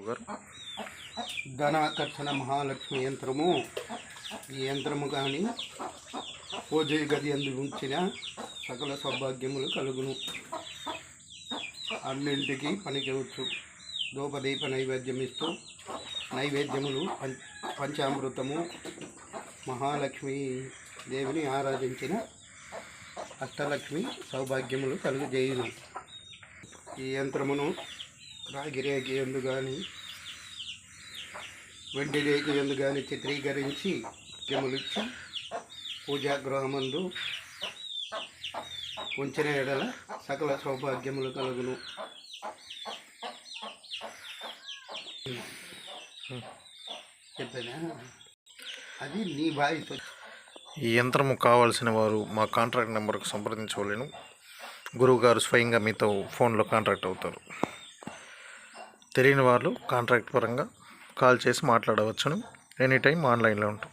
గురుగారు? ధనాకర్షణ మహాలక్ష్మి యంత్రము. ఈ యంత్రము కానీ పూజ గది అందు ఉంచిన సకల సౌభాగ్యములు కలుగును. అన్నింటికి పనికివచ్చు. ధూపదీప నైవేద్యం ఇస్తూ నైవేద్యములు పంచామృతము మహాలక్ష్మి దేవిని ఆరాధించిన అష్టలక్ష్మి సౌభాగ్యములు కలుగజేయును. ఈ యంత్రమును రాగి రేఖ ఎందు కానీ వెండి రేఖ ఎందు కానీ చిత్రీకరించి యములిచ్చి పూజాగృహమందు ఉంచిన ఎడల సకల సౌభాగ్యములు కలుగును. చెప్పేనా? అది నీ వాయిస్. ఈ యంత్రము కావాల్సిన వారు మా కాంట్రాక్ట్ నెంబర్కు సంప్రదించవలేను. గురువుగారు స్వయంగా మీతో ఫోన్లో కాంట్రాక్ట్ అవుతారు. తెలియని వాళ్ళు కాంట్రాక్ట్ పరంగా కాల్ చేసి మాట్లాడవచ్చును. ఎనీ టైం ఆన్లైన్లో ఉంటాం.